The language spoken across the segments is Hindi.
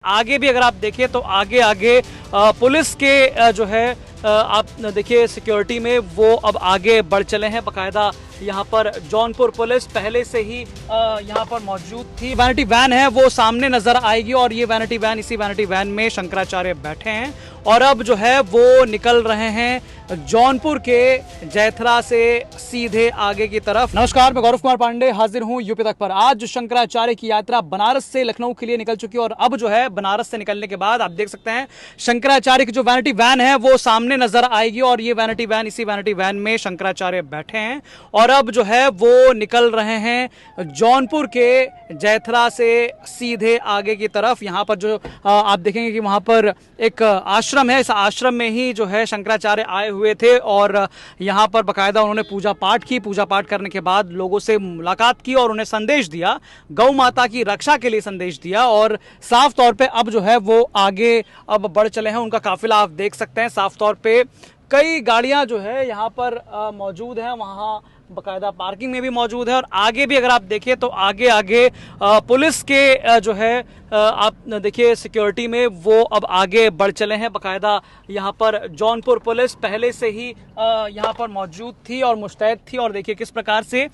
आगे भी अगर आप देखें तो आगे आगे पुलिस के जो है आप देखिए सिक्योरिटी में वो अब आगे बढ़ चले हैं। बाकायदा यहाँ पर जौनपुर पुलिस पहले से ही यहाँ पर मौजूद थी। वैनिटी वैन है वो सामने नजर आएगी और ये वैनिटी वैन, इसी वैनिटी वैन में शंकराचार्य बैठे हैं और अब जो है वो निकल रहे हैं जौनपुर के जैथरा से सीधे आगे की तरफ। नमस्कार, मैं गौरव कुमार पांडे हाजिर हूँ यूपी तक पर। आज शंकराचार्य की यात्रा बनारस से लखनऊ के लिए निकल चुकी है और अब जो है बनारस से निकलने के बाद आप देख सकते हैं शंकराचार्य की जो वैनिटी वैन है वो सामने नजर आएगी और ये वैनिटी वैन, इसी वैनिटी वैन में शंकराचार्य बैठे हैं और अब जो है वो निकल रहे हैं जौनपुर के जैथरा से सीधे आगे की तरफ। यहाँ पर जो आप देखेंगे कि वहाँ पर एक आश्रम है, इस आश्रम में ही जो है शंकराचार्य आए हुए थे और यहाँ पर बाकायदा उन्होंने पूजा पाठ की। पूजा पाठ करने के बाद लोगों से मुलाकात की और उन्हें संदेश दिया, गौ माता की रक्षा के लिए संदेश दिया और साफ तौर पे अब जो है वो आगे अब बढ़ चले हैं। उनका काफिला आप देख सकते हैं, साफ तौर पे कई गाड़ियां जो है यहाँ पर मौजूद हैं, वहाँ बाकायदा पार्किंग में भी मौजूद है और आगे भी अगर आप देखें तो आगे आगे पुलिस के जो है आप देखिए सिक्योरिटी में वो अब आगे बढ़ चले हैं। बाकायदा यहाँ पर जौनपुर पुलिस पहले से ही यहाँ पर मौजूद थी और मुस्तैद थी और देखिए किस प्रकार से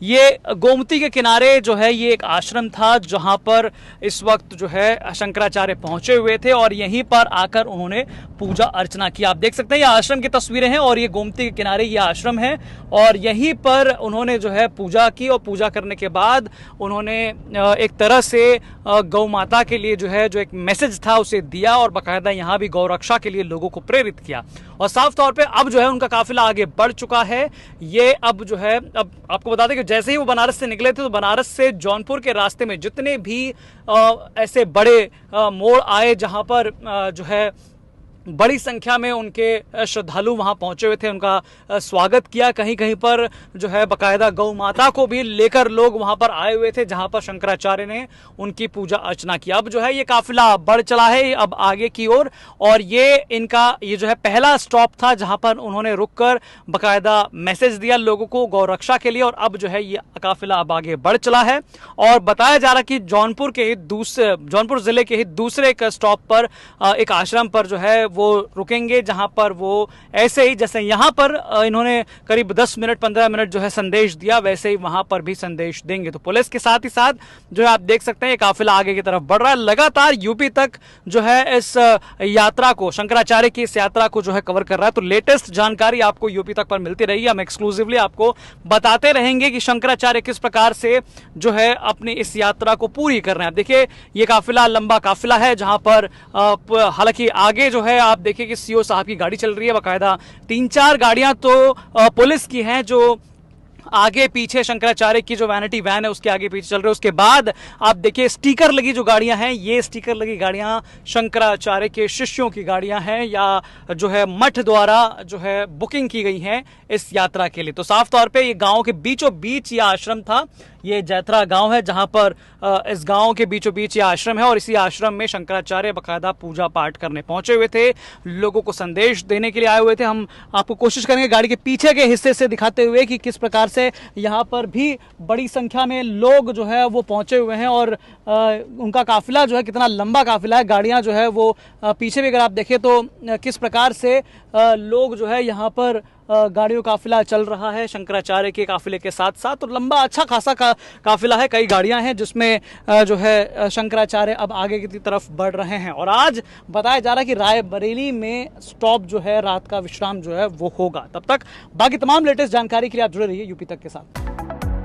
ये गोमती के किनारे जो है ये एक आश्रम था जहाँ पर इस वक्त जो है शंकराचार्य पहुंचे हुए थे और यहीं पर आकर उन्होंने पूजा अर्चना की। आप देख सकते हैं ये आश्रम की तस्वीरें हैं और ये गोमती के किनारे ये आश्रम है और यहीं पर उन्होंने जो है पूजा की और पूजा करने के बाद उन्होंने एक तरह से गौ माता के लिए जो है जो एक मैसेज था उसे दिया और बाकायदा यहाँ भी गौ रक्षा के लिए लोगों को प्रेरित किया और साफ तौर पे अब जो है उनका काफिला आगे बढ़ चुका है। ये अब जो है अब आपको बता दें कि जैसे ही वो बनारस से निकले थे तो बनारस से जौनपुर के रास्ते में जितने भी ऐसे बड़े मोड़ आए जहाँ पर जो है बड़ी संख्या में उनके श्रद्धालु वहां पहुंचे हुए थे, उनका स्वागत किया। कहीं कहीं पर जो है बाकायदा गौ माता को भी लेकर लोग वहां पर आए हुए थे जहां पर शंकराचार्य ने उनकी पूजा अर्चना की। अब जो है ये काफिला बढ़ चला है अब आगे की ओर और ये जो है पहला स्टॉप था जहां पर उन्होंने रुककर बाकायदा मैसेज दिया लोगों को गौ रक्षा के लिए और अब जो है ये काफिला अब आगे बढ़ चला है और बताया जा रहा कि जौनपुर जिले के ही दूसरे एक स्टॉप पर एक आश्रम पर जो है वो रुकेंगे जहां पर वो ऐसे ही जैसे यहां पर इन्होंने करीब 10 मिनट 15 मिनट जो है संदेश दिया वैसे ही वहां पर भी संदेश देंगे। तो पुलिस के साथ ही साथ जो है आप देख सकते हैं ये काफिला आगे की तरफ बढ़ रहा है। लगातार यूपी तक जो है इस यात्रा को, शंकराचार्य की इस यात्रा को जो है कवर कर रहा है। तो लेटेस्ट जानकारी आपको यूपी तक पर मिलती रही, हम एक्सक्लूसिवली आपको बताते रहेंगे कि शंकराचार्य किस प्रकार से जो है अपनी इस यात्रा को पूरी कर रहे हैं। देखिए ये काफिला लंबा काफिला है जहां पर हालांकि आगे जो है आप देखिए कि सीओ साहब की गाड़ी चल रही है, बाकायदा 3-4 गाड़ियां तो पुलिस की हैं जो आगे पीछे शंकराचार्य की जो वैनिटी वैन है उसके आगे पीछे चल रहे हैं। उसके बाद आप देखिए स्टिकर लगी जो गाड़ियां हैं, ये स्टिकर लगी गाड़ियां शंकराचार्य के शिष्यों की गाड़ियां हैं या जो है मठ द्वारा जो है बुकिंग की गई हैं इस यात्रा के लिए। तो साफ तौर पे ये गांव के बीचों बीच ये आश्रम था, ये जैथरा गांव है जहां पर इस गांव के बीचों बीच ये आश्रम है और इसी आश्रम में शंकराचार्य बाकायदा पूजा पाठ करने पहुंचे हुए थे, लोगों को संदेश देने के लिए आए हुए थे। हम आपको कोशिश करेंगे गाड़ी के पीछे के हिस्से से दिखाते हुए कि किस प्रकार से यहाँ पर भी बड़ी संख्या में लोग जो है वो पहुंचे हुए हैं और उनका काफिला जो है कितना लंबा काफिला है। गाड़ियां जो है वो पीछे भी अगर आप देखें तो किस प्रकार से लोग जो है यहाँ पर गाड़ियों काफिला चल रहा है शंकराचार्य के काफिले के साथ साथ। तो लंबा अच्छा खासा काफिला है, कई गाड़ियां हैं जिसमें जो है शंकराचार्य अब आगे की तरफ बढ़ रहे हैं और आज बताया जा रहा है कि रायबरेली में स्टॉप जो है रात का विश्राम जो है वो होगा। तब तक बाकी तमाम लेटेस्ट जानकारी के लिए आप जुड़े रहिए यूपी तक के साथ।